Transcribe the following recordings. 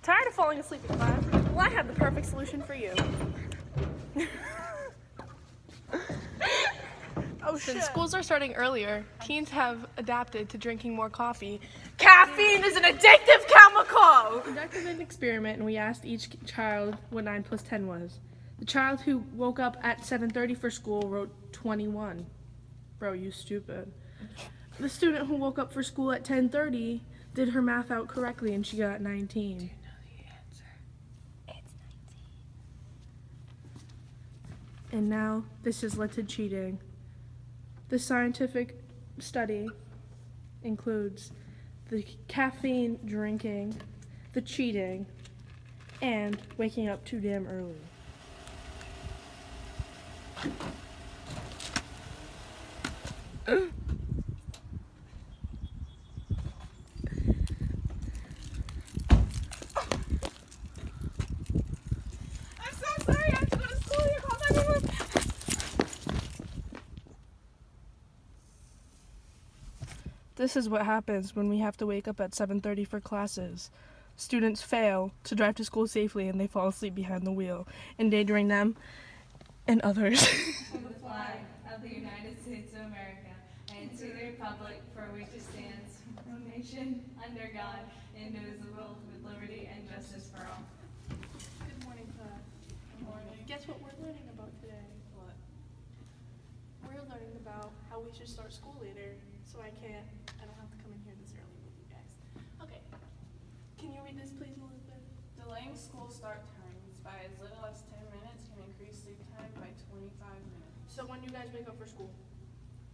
Tired of falling asleep in class? Well, I have the perfect solution for you. Oh, Since shit. schools are starting earlier, teens have adapted to drinking more coffee. Caffeine is an addictive chemical! We conducted an experiment and we asked each child what 9 plus 10 was. The child who woke up at 7:30 for school wrote 21. Bro, you stupid. The student who woke up for school at 10:30 did her math out correctly and she got 19. And now this has led to cheating. The scientific study includes the caffeine drinking, the cheating, and waking up too damn early. I'm so sorry, I have to go to school. You call my mom. This is what happens when we have to wake up at 7:30 for classes. Students fail to drive to school safely and they fall asleep behind the wheel, endangering them and others. To the flag of the United States of America and to the republic for which it stands, one nation, under God, indivisible, with liberty and justice for all. Good morning, class. Good morning. Guess what we're learning about today? What? We're learning about how we should start school later, so I don't have to come in here this early with you guys. Okay. Can you read this, please, Elizabeth? Delaying school start times by as little as 10 minutes can increase sleep time by 25 minutes. So when you guys wake up for school,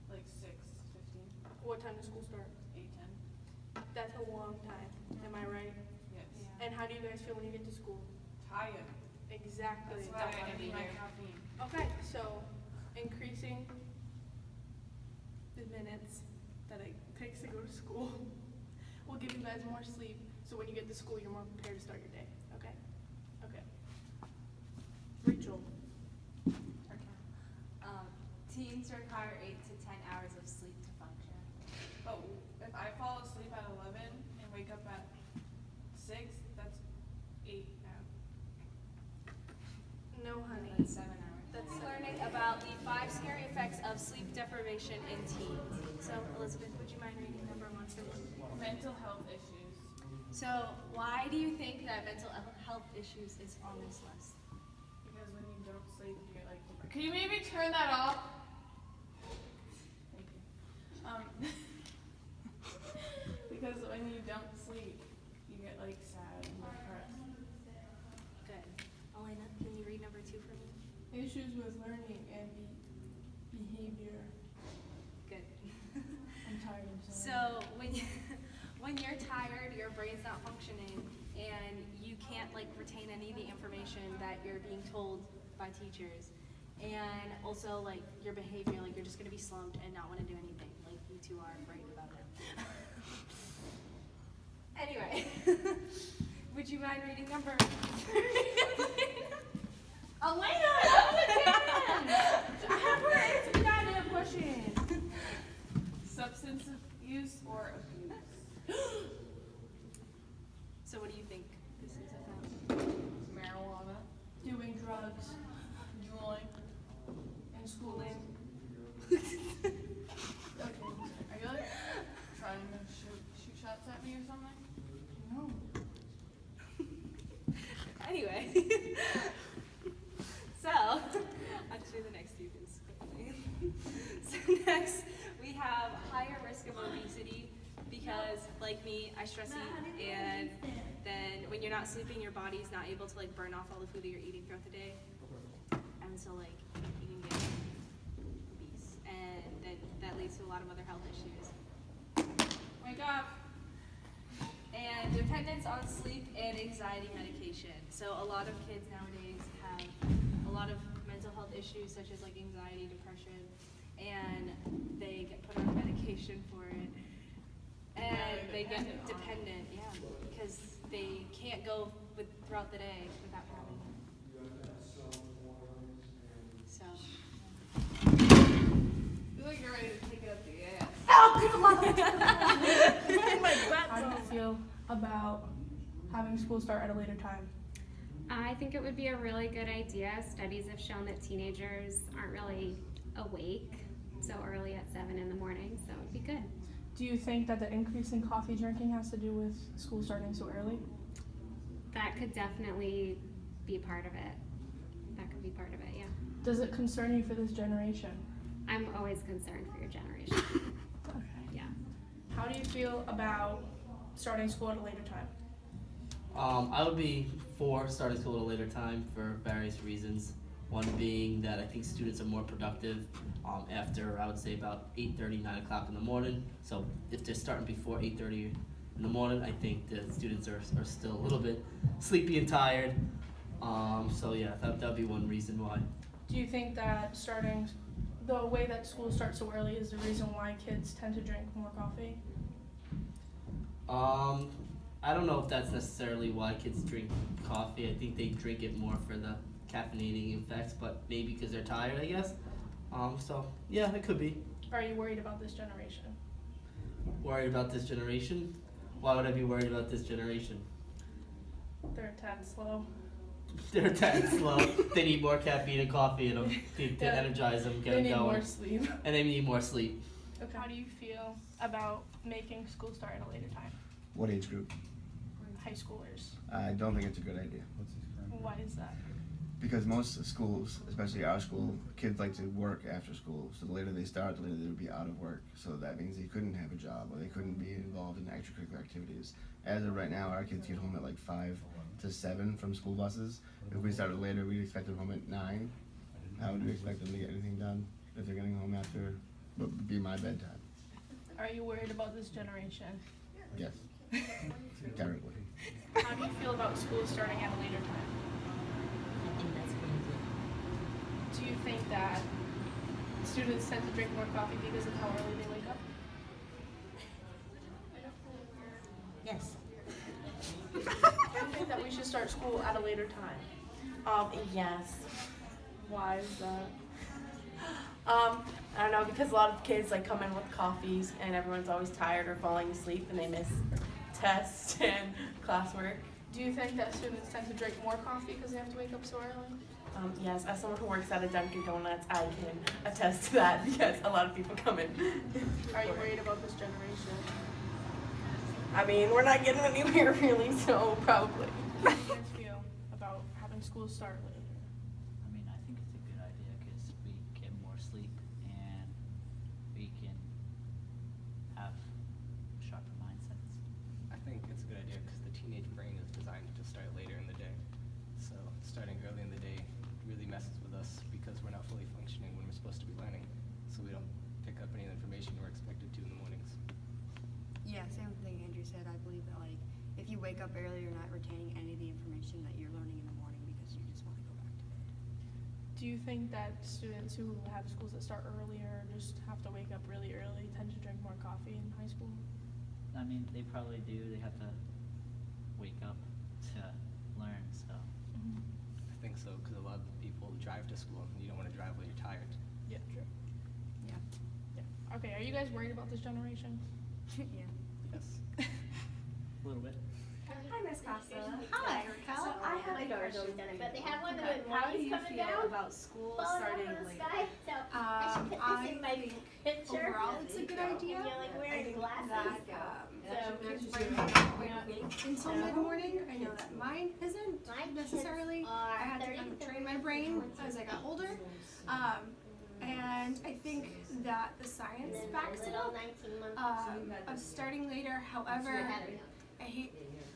Like 6:15, what time does school start? 8:10. That's a long time. Am I right? Yes. And how do you guys feel when you get to school? Tired. Exactly. That's why I need my caffeine. Okay, so increasing the minutes that it takes to go to school will give you guys more sleep, so when you get to school, you're more prepared to start your day. Okay? Okay. Rachel. Teens require 8 to 10 hours of sleep to function. But if I fall asleep at 11 and wake up at 6, that's 8 hours. No, honey. That's 7 hours. That's Learning about the 5 scary effects of sleep deprivation in teens. So, Elizabeth, would you mind reading number 1 for me? Mental health issues. So, why do you think that mental health issues is on this list? Because when you don't sleep, you get like. Can you maybe turn that off? Thank you. Because when you don't sleep, you get like sad and depressed. Good. Elena, can you read number 2 for me? Issues with learning and behavior. Good. I'm tired of saying So, when you're tired, your brain's not functioning, and you can't retain any of the information that you're being told by teachers. And also your behavior, you're just gonna be slumped and not wanna do anything. You two are right about that. Anyway, would you mind reading number? Elena! Have her answer the goddamn question. Substance use or abuse. So what do you think this is about? Marijuana. doing drugs Juuling. and schooling. Okay. Are you trying to shoot shots at me or something? No. Anyway, so I'll just read the next few things quickly. So next, we have higher risk of obesity because, like me, I stress eat, and then when you're not sleeping, your body's not able to burn off all the food that you're eating throughout the day, and so you can get obese, and then that leads to a lot of other health issues. Wake up. And dependence on sleep and anxiety medication. So a lot of kids nowadays have a lot of mental health issues such as anxiety, depression, and they get put on medication for it. And they get dependent, yeah, because they can't go throughout the day without having it. So, I feel like you're ready to take it up the ass. How do you feel about having school start at a later time? I think it would be a really good idea. Studies have shown that teenagers aren't really awake so early at 7 in the morning, so it would be good. Do you think that the increase in coffee drinking has to do with school starting so early? That could definitely be part of it. That could be part of it, yeah. Does it concern you for this generation? I'm always concerned for your generation. Okay. Yeah. How do you feel about starting school at a later time? I would be for starting school at a later time for various reasons. One being that I think students are more productive after, I would say, about 8:30, 9 o'clock in the morning. So if they're starting before 8:30 in the morning, I think the students are still a little bit sleepy and tired. So yeah, that would be one reason why. Do you think that the way that school starts so early is the reason why kids tend to drink more coffee? I don't know if that's necessarily why kids drink coffee. I think they drink it more for the caffeinating effects, but maybe because they're tired, I guess. So yeah, it could be. Are you worried about this generation? Worried about this generation? Why would I be worried about this generation? They're a tad slow. They're that slow. They need more caffeine and coffee in them to Yeah. energize them, get They them need going. more sleep. And they need more sleep. Okay. How do you feel about making school start at a later time? What age group? High schoolers. I don't think it's a good idea. Why is that? Because most schools, especially our school, kids like to work after school. So the later they start, the later they would be out of work. So that means they couldn't have a job or they couldn't be involved in extracurricular activities. As of right now, our kids get home at like 5 to 7 from school buses. If we started later, we'd expect them home at 9. How would we expect them to get anything done if they're getting home after what would be my bedtime? Are you worried about this generation? Yes. Terribly. How do you feel about school starting at a later time? Do you think that students tend to drink more coffee because of how early they wake up? Yes. Do you think that we should start school at a later time? Yes. Why is that? I don't know, because a lot of kids like come in with coffees and everyone's always tired or falling asleep and they miss tests and classwork. Do you think that students tend to drink more coffee because they have to wake up so early? Yes, as someone who works at a Dunkin' Donuts, I can attest to that because a lot of people come in. Are you worried about this generation? I mean, we're not getting anywhere really, so probably. How do you guys feel about having school start later? I mean, I think it's a good idea because we get more sleep and we can have sharper mindsets. I think it's a good idea because the teenage brain is designed to start later in the day. So starting early in the day really messes with us because we're not fully functioning when we're supposed to be learning. So we don't pick up any of the information we're expected to in the mornings. Yeah, same thing Andrew said. I believe that like if you wake up early, you're not retaining any of the information that you're learning in the morning because you just want to go back to bed. Do you think that students who have schools that start earlier just have to wake up really early tend to drink more coffee in high school? I mean, they probably do. They have to wake up to learn, so. I think so because a lot of people drive to school and you don't want to drive when you're tired. Yeah, true. Yeah. Yeah. Okay, are you guys worried about this generation? Yeah. Yes. A little bit. Hi, Miss Costa. Hi, So I have a question. But they have one of Okay, the how do lines you coming feel down, about school falling starting out of the later? sky. So I should put this in my picture. Overall, it's a good idea. And you're like I wearing think glasses. that So kids might not wake up until mid-morning. I know that mine isn't my necessarily. kids I are had to 30 kind of to train my brain as I got older. And I think that the and science then my backs it little up 19-month. of starting later. However, I hate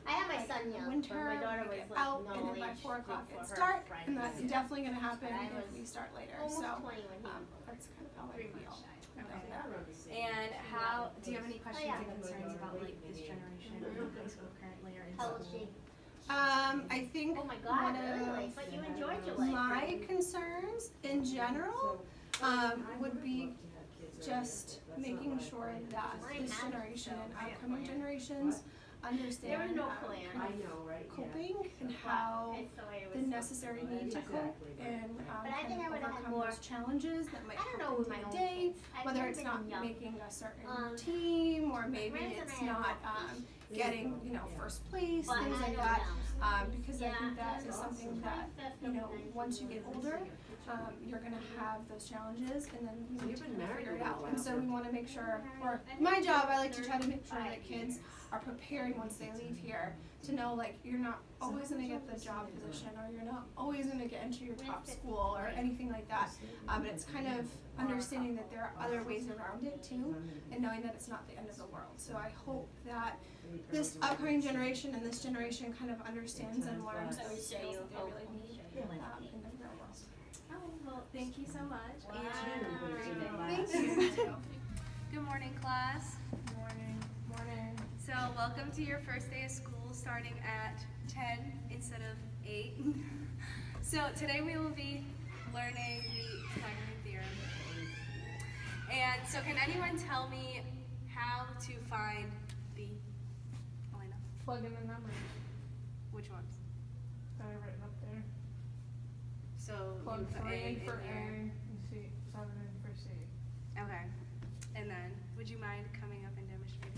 I have my son young, winter, but my daughter we was get like out, and no then by age 4 o'clock for it's her dark, friends. and that's definitely going to happen But I if was we start later. almost So 20 when he was born. that's kind of how I feel about that. And how, do you have any questions yeah. or concerns about like this generation in high school currently or in How old is school? she? I think Oh my God, one really? of Like, but you enjoyed your life. my concerns in general would be just making sure that this generation and upcoming generations understand There was no plan. kind of coping and how It's the way it the was. necessary need to cope and But I kind think I of would've had overcome more- those challenges that might I don't know happen with day my to own day, kids. I've whether never it's been not young. making a certain Um, team or maybe Grandson it's and I have not puppies. getting, first place, things like that. Because I think that is something that, once you get older, you're gonna have those challenges, and then you need to figure it out. And so we want to make sure, or my job, I like to try to make sure that kids are prepared once they leave here to know, like, you're not always gonna get the job position, or you're not always gonna get into your top school, or anything like that. But it's kind of understanding that there are other ways around it too, and knowing that it's not the end of the world. So I hope that this upcoming generation and this generation kind of understands and learns those skills that they really need in the real world. Oh, well, thank you so much. And Thank you. Good morning, class. Morning. Morning. So welcome to your first day of school, starting at 10 instead of 8. So today we will be learning the Pythagorean theorem. And so can anyone tell me how to find the, Elena, Plug in the numbers which ones? that are written up there. So Plug you put 3 A in for in A, there. and 7 in for C. Okay. And then, would you mind coming up and demonstrating?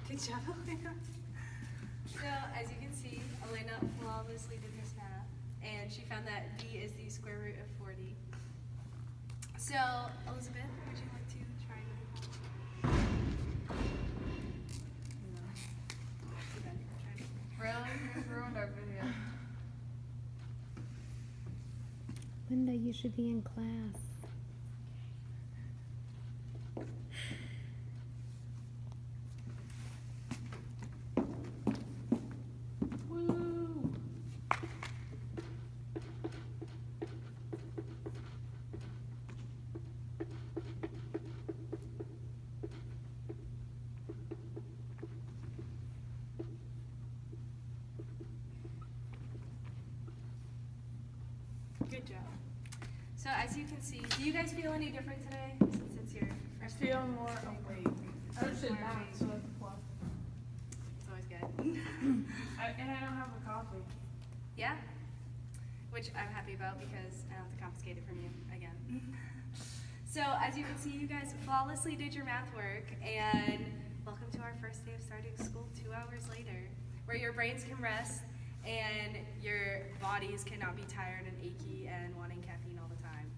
Good job, Elena. So, as you can see, Elena flawlessly did this math, and she found that D is the square root of 40. So, Elizabeth, would you like to try Really? You just ruined our video. Linda, you should be in class. Woo! Good job. So, as you can see, do you guys feel any different today since it's your I first feel day? more awake. I Feels should more not, awake. so that's a plus. It's always good. And I don't have a coffee. Yeah? Which I'm happy about because I don't have to confiscate it from you again. So, as you can see, you guys flawlessly did your math work, and welcome to our first day of starting school 2 hours later, where your brains can rest and your bodies cannot be tired and achy and wanting caffeine all the time.